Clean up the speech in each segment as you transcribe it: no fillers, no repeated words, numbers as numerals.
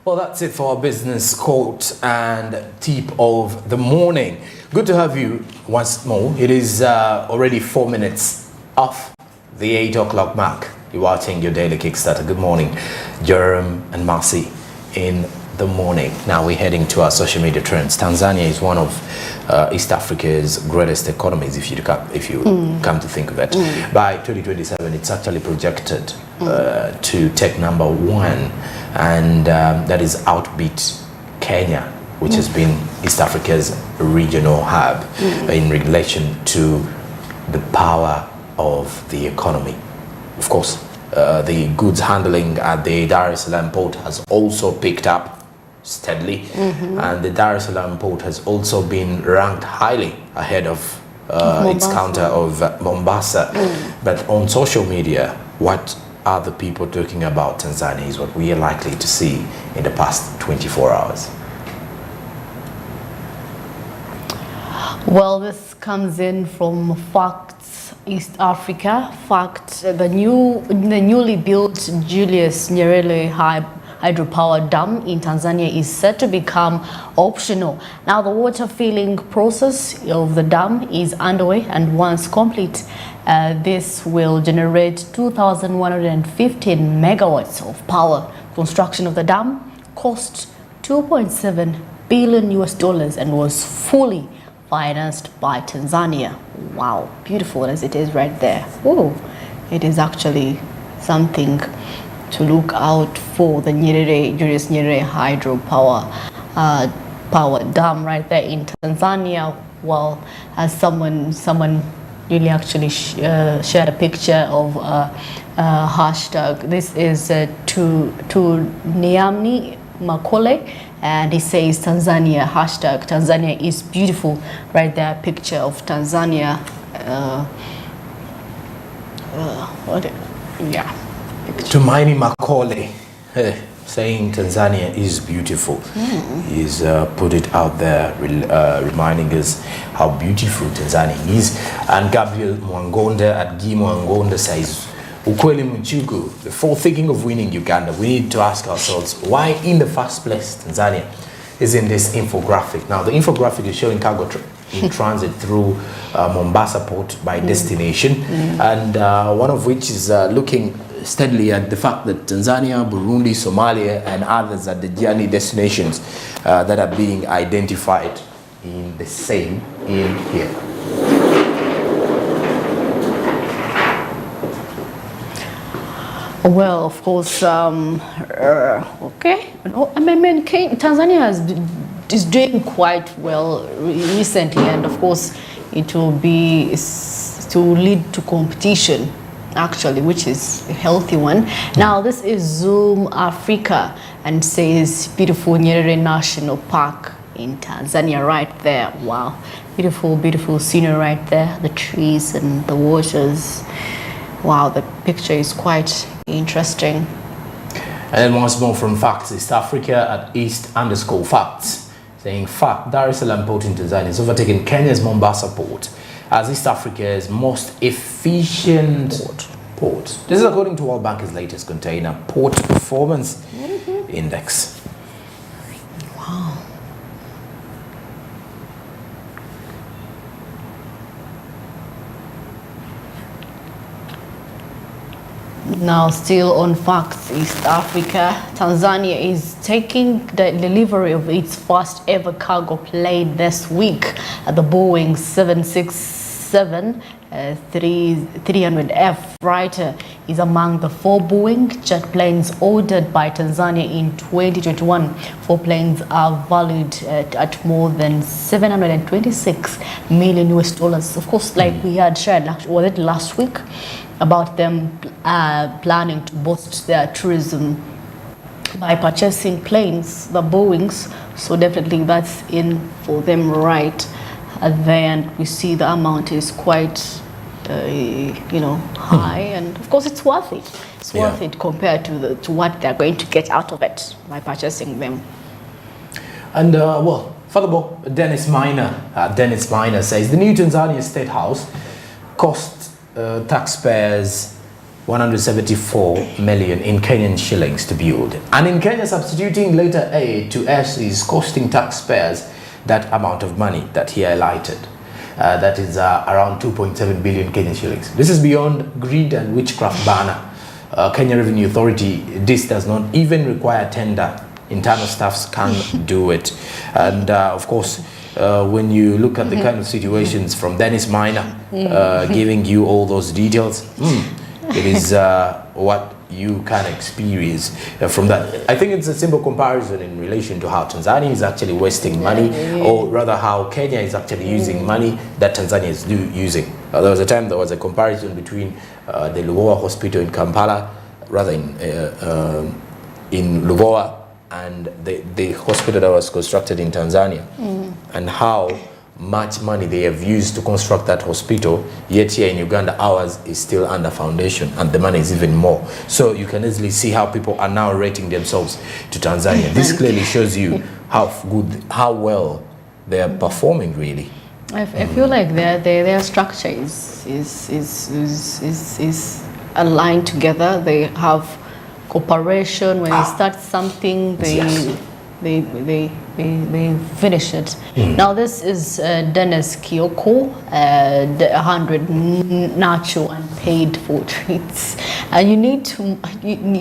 Well, that's it for our business quote and tip of the morning. Good to have you once more. It is already 4 minutes off the 8 o'clock mark. You're watching your daily Kickstarter. Good morning, Jerome and Marcy in the morning. Now we're heading to our social media trends. Tanzania is one of East Africa's greatest economies, if you come to think of it. By 2027, it's actually projected to take number one, and that is outbeat Kenya, which has been East Africa's regional hub in relation to the power of the economy. Of course, the goods handling at the Dar es Salaam port has also picked up steadily, and the Dar es Salaam port has also been ranked highly ahead of its counter of Mombasa. But on social media, what are the people talking about Tanzania is what we are likely to see in the past 24 hours. Well, this comes in from Facts East Africa. Fact, the newly built Julius Nyerere hydropower dam in Tanzania is set to become optional. Now the water filling process of the dam is underway, and once complete, this will generate 2,115 megawatts of power. Construction of the dam cost $2.7 billion and was fully financed by Tanzania. Wow, beautiful as it is right there. Oh, it is actually something to look out for, the Julius Nyerere hydropower power dam right there in Tanzania. Well, as someone really actually shared a picture of hashtag. This is to Niamni Makole, and he says Tanzania, hashtag Tanzania is beautiful right there, picture of Tanzania. Tumaini Makole saying Tanzania is beautiful. He's put it out there, reminding us how beautiful Tanzania is. And Gabriel Mwangonda at Gi Mwangonda says, Ukweli Mchugu, before thinking of winning Uganda, we need to ask ourselves why in the first place Tanzania is in this infographic. Now the infographic is showing cargo in transit through Mombasa port by destination, and one of which is looking steadily at the fact that Tanzania, Burundi, Somalia and others are the journey destinations that are being identified in the same in here. Well, of course, okay. I mean, Tanzania is doing quite well recently, and of course, it will be to lead to competition, actually, which is a healthy one. Now, this is Zoom Africa, and says beautiful Nyerere National Park in Tanzania right there. Wow, beautiful, beautiful scenery right there, the trees and the waters. Wow, the picture is quite interesting. And then once more from Facts East Africa at East_Facts, saying fact, Dar es Salaam port in Tanzania has overtaken Kenya's Mombasa port as East Africa's most efficient port. This is according to World Bank's latest container port performance index. Wow. Now, still on Facts East Africa, Tanzania is taking the delivery of its first ever cargo plane this week. The Boeing 767-300F freighter is among the 4 Boeing jet planes ordered by Tanzania in 2021. 4 planes are valued at more than $726 million. Of course, like we had shared, was it last week, about them planning to boost their tourism by purchasing planes, the Boeings. So definitely that's in for them right there. And we see the amount is quite high, and of course it's worth it. It's worth it compared to what they're going to get out of it by purchasing them. And well, furthermore, Dennis Minor says the new Tanzania State House cost taxpayers 174 million in Kenyan shillings to build. And in Kenya, substituting later aid to S is costing taxpayers that amount of money that he highlighted. That is around 2.7 billion Kenyan shillings. This is beyond greed and witchcraft banner. Kenya Revenue Authority, this does not even require tender. Internal staffs can do it. And of course, when you look at the kind of situations from Dennis Minor giving you all those details, it is what you can experience from that. I think it's a simple comparison in relation to how Tanzania is actually wasting money, or rather how Kenya is actually using money that Tanzania is using. There was a time there was a comparison between the Luvoa hospital in Kampala, rather in Luvoa, and the hospital that was constructed in Tanzania, and how much money they have used to construct that hospital, yet here in Uganda ours is still under foundation and the money is even more. So you can easily see how people are now rating themselves to Tanzania. This clearly shows you how well they are performing, really. I feel like their structure is aligned together. They have cooperation. When they start something, they finish it. Now this is Dennis Kioko, 100 natural and paid for treats, and you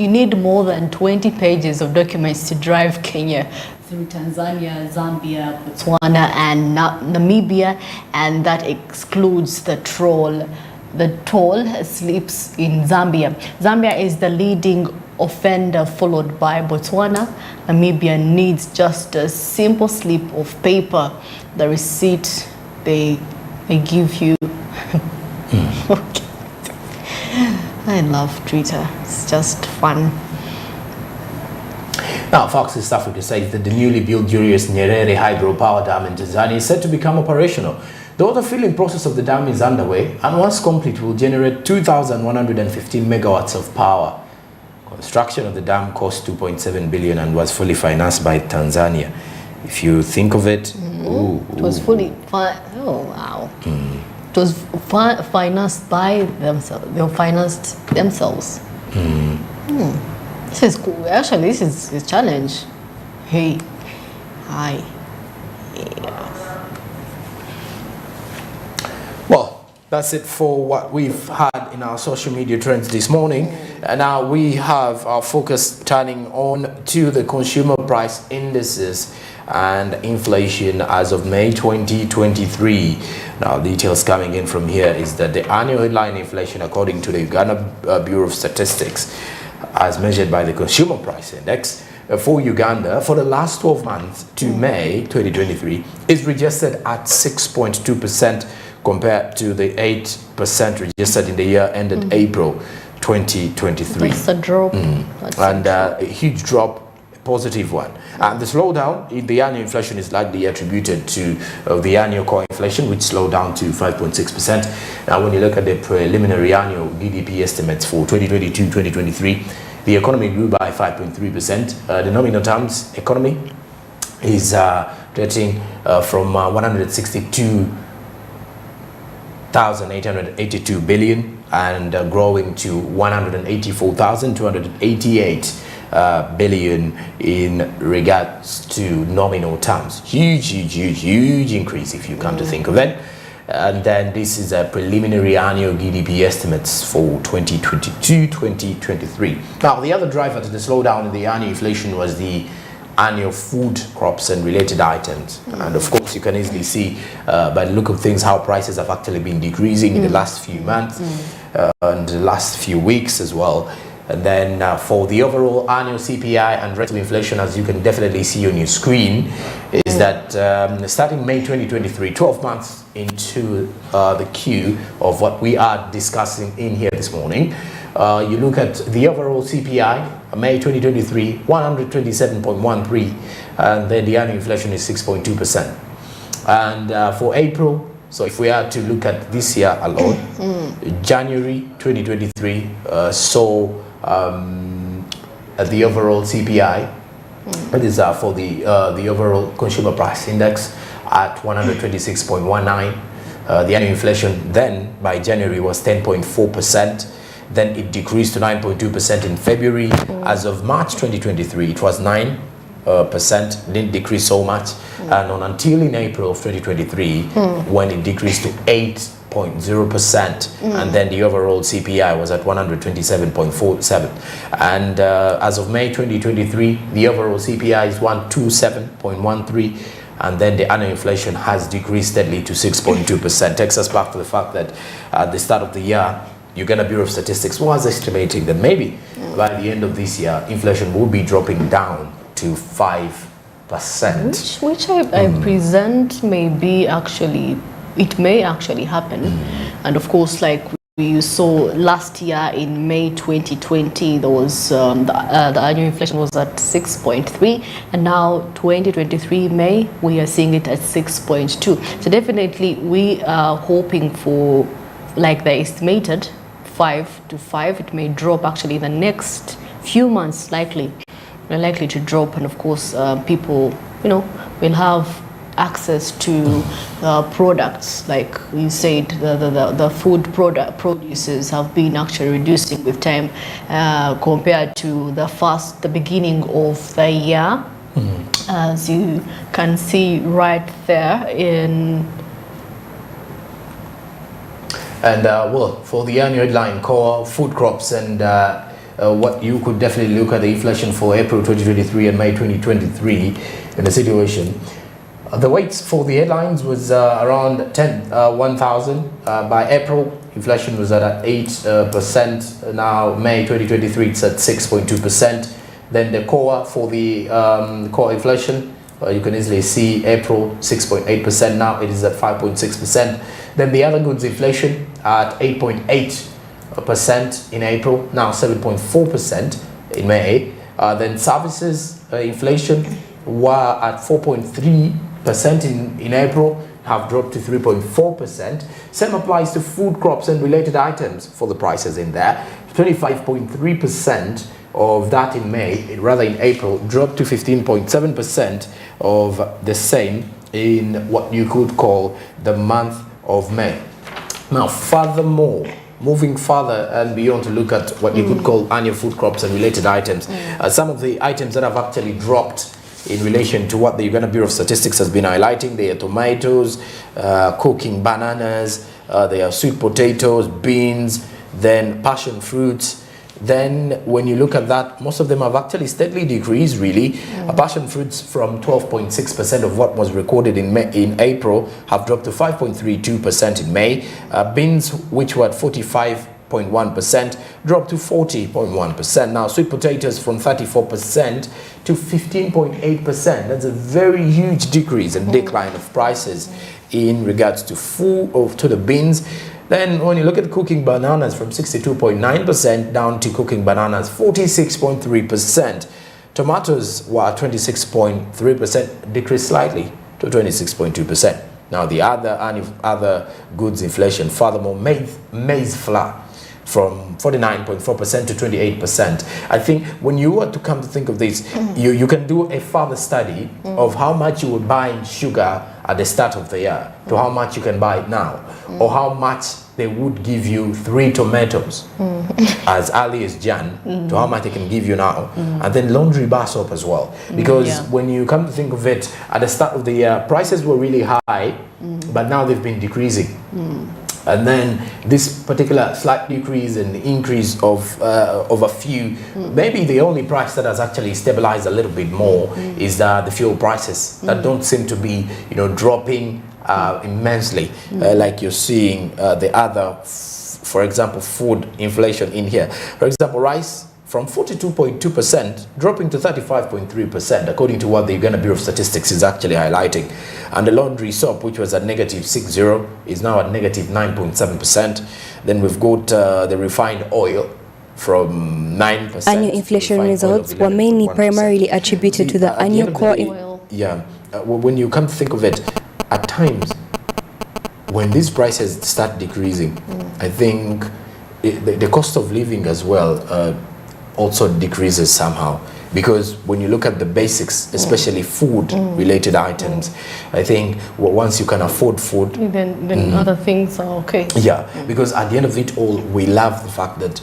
need more than 20 pages of documents to drive Kenya through Tanzania, Zambia, Botswana, and Namibia, and that excludes the toll slips in Zambia. Zambia is the leading offender, followed by Botswana. Namibia needs just a simple slip of paper, the receipt they give you. Okay. I love Twitter. It's just fun. Now, Fox East Africa says that the newly built Julius Nyerere hydropower dam in Tanzania is set to become operational. The water filling process of the dam is underway, and once complete will generate 2,115 megawatts of power. Construction of the dam cost 2.7 billion and was fully financed by Tanzania. If you think of it, it was fully it was financed by themselves. They financed themselves. This is cool. Actually, this is a challenge. Hey, hi. Yeah. Well, that's it for what we've had in our social media trends this morning. And now we have our focus turning on to the consumer price indices and inflation as of May 2023. Now, details coming in from here is that the annual headline inflation, according to the Uganda Bureau of Statistics, as measured by the Consumer Price Index, for Uganda for the last 12 months to May 2023 is registered at 6.2% compared to the 8% registered in the year ended April 2023. That's a drop. And a huge drop, a positive one. And the slowdown in the annual inflation is likely attributed to the annual core inflation, which slowed down to 5.6%. Now, when you look at the preliminary annual GDP estimates for 2022-2023, the economy grew by 5.3%. The nominal terms economy is getting from 162,882 billion and growing to 184,288 billion in regards to nominal terms. Huge increase if you come to think of it. And then this is a preliminary annual GDP estimates for 2022-2023. Now, the other driver to the slowdown in the annual inflation was the annual food crops and related items. And of course, you can easily see by the look of things how prices have actually been decreasing in the last few months and the last few weeks as well. And then for the overall annual CPI and rate of inflation, as you can definitely see on your screen, is that starting May 2023, 12 months into the queue of what we are discussing in here this morning, you look at the overall CPI, May 2023, 127.13, and then the annual inflation is 6.2%. And for April, so if we are to look at this year alone, January 2023 saw the overall CPI, that is for the overall consumer price index at 126.19. The annual inflation then by January was 10.4%. then it decreased to 9.2% in February. As of March 2023, it was 9%, didn't decrease so much, and until in April of 2023, when it decreased to 8.0%, and then the overall CPI was at 127.47, and as of May 2023, the overall CPI is 127.13, and then the annual inflation has decreased steadily to 6.2%. Takes us back to the fact that at the start of the year, Uganda Bureau of Statistics was estimating that maybe by the end of this year, inflation will be dropping down to 5%. Which I present may be actually, it may actually happen. And of course, like we saw last year in May 2020, there was the annual inflation was at 6.3, and now 2023 May, we are seeing it at 6.2. So definitely we are hoping for, like the estimated 5 to 5. It may drop actually in the next few months, likely to drop, and of course people, will have access to products. Like you said, the food produces have been actually reducing with time compared to the beginning of the year, as you can see right there in. And well, for the annual headline, core food crops, and what you could definitely look at the inflation for April 2023 and May 2023 in the situation. The weights for the headlines was around 1,000. By April, inflation was at 8%. Now, May 2023, it's at 6.2%. Then the core for the core inflation, you can easily see April 6.8%. Now it is at 5.6%. Then the other goods inflation at 8.8% in April, now 7.4% in May. Then services inflation were at 4.3% in April, have dropped to 3.4%. Same applies to food crops and related items for the prices in there. 25.3% of that in May, rather in April, dropped to 15.7% of the same in what you could call the month of May. Now, furthermore, moving further and beyond to look at what you could call annual food crops and related items, some of the items that have actually dropped in relation to what the Uganda Bureau of Statistics has been highlighting, they are tomatoes, cooking bananas, they are sweet potatoes, beans, then passion fruits. Then when you look at that, most of them have actually steadily decreased, really. Passion fruits from 12.6% of what was recorded in April have dropped to 5.32% in May. Beans, which were at 45.1%, dropped to 40.1%. Now, sweet potatoes from 34% to 15.8%. That's a very huge decrease and decline of prices in regards to to the beans. Then when you look at cooking bananas, from 62.9% down to cooking bananas 46.3%. Tomatoes were 26.3%, decreased slightly to 26.2%. Now the other goods inflation, furthermore, maize flour from 49.4% to 28%. I think when you were to come to think of this, you can do a further study of how much you would buy in sugar at the start of the year to how much you can buy it now, or how much they would give you 3 tomatoes as early as Jan to how much they can give you now, and then laundry bar soap as well, because when you come to think of it, at the start of the year prices were really high, but now they've been decreasing. And then this particular slight decrease and increase of a few, maybe the only price that has actually stabilized a little bit more is the fuel prices that don't seem to be, dropping immensely, like you're seeing the other, for example, food inflation in here. For example, rice from 42.2% dropping to 35.3%, according to what the Uganda Bureau of Statistics is actually highlighting. And the laundry soap, which was at -60, is now at -9.7%. Then we've got the refined oil from 9%. Annual inflation results were mainly primarily attributed to the annual core oil. When you come to think of it, at times when these prices start decreasing, I think the cost of living as well also decreases somehow, because when you look at the basics, especially food related items, I think once you can afford food, then other things are okay. Because at the end of it all, we love the fact that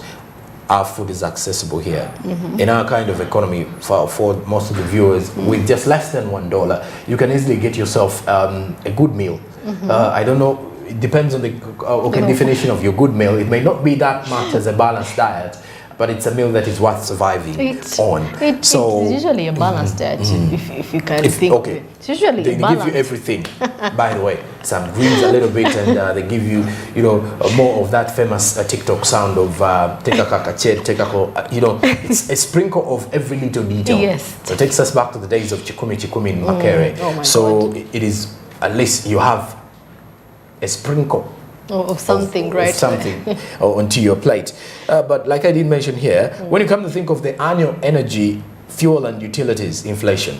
our food is accessible here. In our kind of economy, for most of the viewers, with just less than $1, you can easily get yourself a good meal. I don't know, it depends on the definition of your good meal. It may not be that much as a balanced diet, but it's a meal that is worth surviving on. It's usually a balanced diet, if you can think. Okay. It's usually they give you everything. By the way, some greens a little bit, and they give you, more of that famous TikTok sound of teka kakache, teka ko. It's a sprinkle of every little detail. Yes. So it takes us back to the days of chikumi in Makere. Oh my so God. it is, at least you have a sprinkle of something, right? Of something onto your plate. But like I did mention here, when you come to think of the annual energy, fuel and utilities inflation,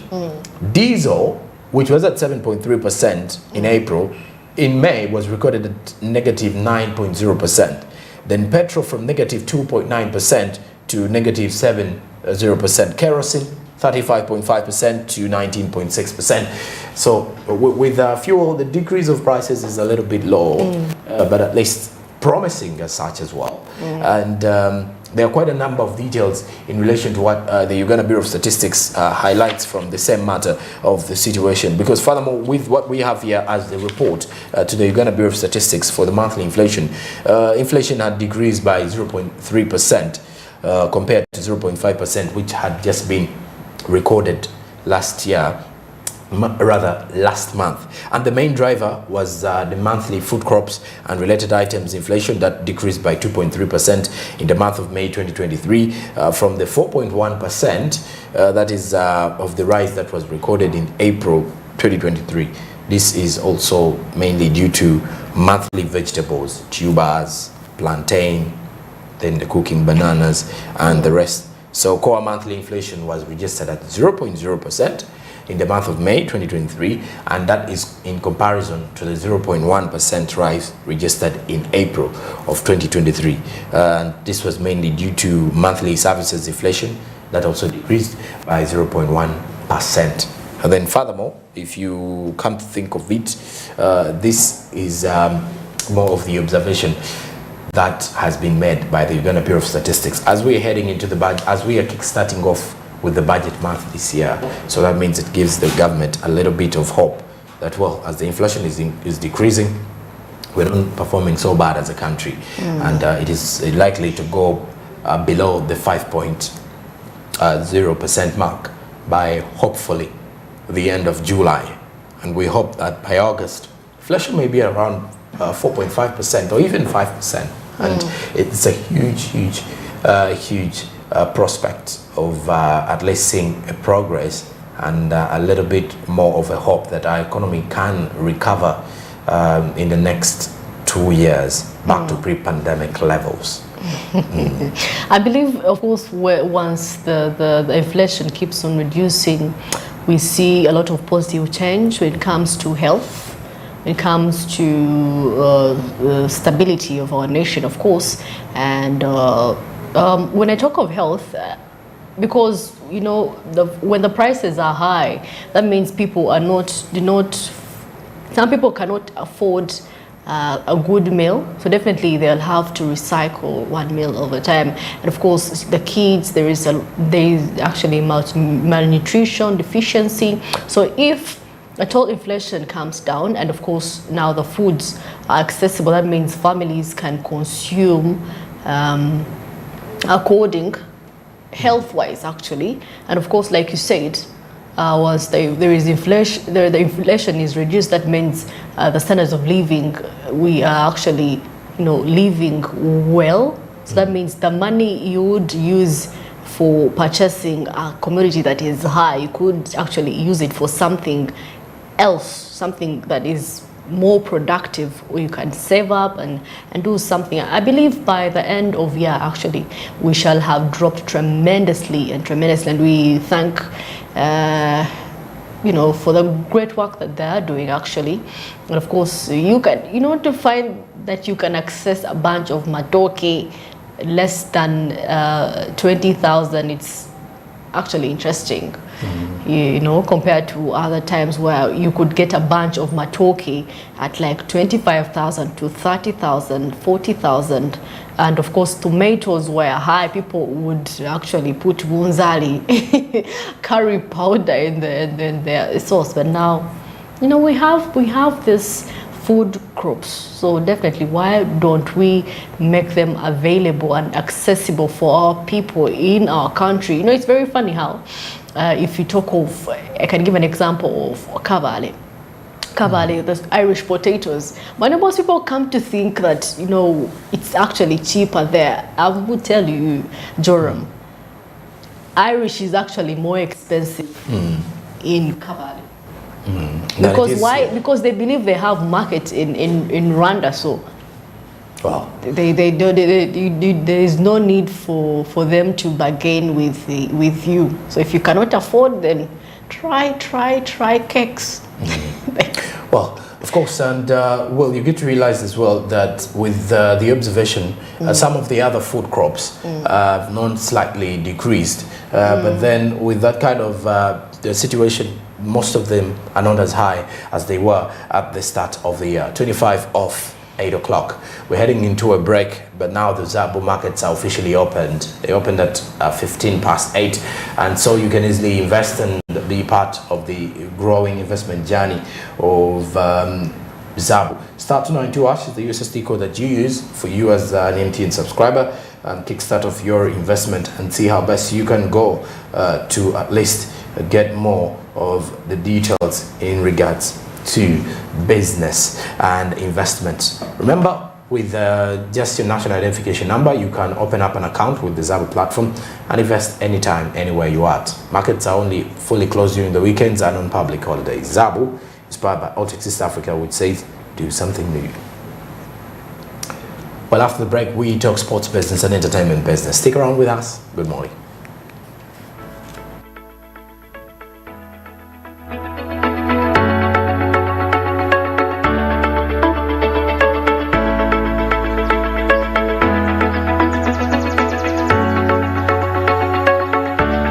diesel, which was at 7.3% in April, in May was recorded at negative 9.0%. Then petrol from negative 2.9% to negative 7.0%. Kerosene 35.5% to 19.6%. So with fuel, the decrease of prices is a little bit low, but at least promising as such as well. And there are quite a number of details in relation to what the Uganda Bureau of Statistics highlights from the same matter of the situation. Because furthermore, with what we have here as the report to the Uganda Bureau of Statistics for the monthly inflation, inflation had decreased by 0.3% compared to 0.5%, which had just been recorded last month. And the main driver was the monthly food crops and related items inflation that decreased by 2.3% in the month of May 2023 from the 4.1% that is of the rise that was recorded in April 2023. This is also mainly due to monthly vegetables, tubers, plantain, then the cooking bananas and the rest. So core monthly inflation was registered at 0.0% in the month of May 2023, and that is in comparison to the 0.1% rise registered in April of 2023. And this was mainly due to monthly services inflation that also decreased by 0.1%. And then furthermore, if you come to think of it, this is more of the observation that has been made by the Uganda Bureau of Statistics as we are heading into the budget, as we are kickstarting off with the budget month this year. So that means it gives the government a little bit of hope that, well, as the inflation is decreasing, we're not performing so bad as a country, and it is likely to go below the 5.0% mark by hopefully the end of July. And we hope that by August, inflation may be around 4.5% or even 5%. And it's a huge prospect of at least seeing a progress and a little bit more of a hope that our economy can recover in the next 2 years back to pre-pandemic levels. I believe, of course, once the inflation keeps on reducing, we see a lot of positive change when it comes to health. When it comes to stability of our nation, of course. And when I talk of health, because when the prices are high, that means people are some people cannot afford a good meal, so definitely they'll have to recycle one meal over time. And of course, the kids, there is actually malnutrition, deficiency. So if at all inflation comes down, and of course now the foods are accessible, that means families can consume according health-wise actually. And of course, like you said, once there is inflation, the inflation is reduced, that means the standards of living, we are actually living well. So that means the money you would use for purchasing a commodity that is high, you could actually use it for something else, something that is more productive, where you can save up and do something. I believe by the end of year, actually, we shall have dropped tremendously, and we thank for the great work that they are doing actually. And of course, you can to find that you can access a bunch of matoke less than 20,000. actually interesting, you know, compared to other times where you could get a bunch of matoke at like 25,000 to 30,000, 40,000. And of course, tomatoes were high. People would actually put gunzali curry powder in the sauce. But now, you know, we have this food crops. So definitely, why don't we make them available and accessible for our people in our country? You know, it's very funny how, if you talk of, I can give an example of kavale. Kavale, the Irish potatoes. When most people come to think that, you know, it's actually cheaper there, I would tell you, Joram, Irish is actually more expensive in kavale. Because why? Because they believe they have market in Rwanda, so wow. There is no need for them to bargain with you. So if you cannot afford, then try cakes. Well, of course, and well, you get to realize as well that with the observation, some of the other food crops have not slightly decreased, but then with that kind of the situation, most of them are not as high as they were at the start of the year. 25 of 8 o'clock. We're heading into a break, but now the Zabu markets are officially opened. They opened at 15 past 8, and so you can easily invest and be part of the growing investment journey of Zabu. Star 292 Ash is the USSD code that you use for you as an MTN subscriber, and kickstart of your investment and see how best you can go to at least get more of the details in regards to business and investments. Remember, with just your national identification number, you can open up an account with the Zabu platform and invest anytime, anywhere you are at. Markets are only fully closed during the weekends and on public holidays. Zabu, inspired by Autox East Africa, would say, do something new. Well, after the break, we talk sports business and entertainment business. Stick around with us. Good morning.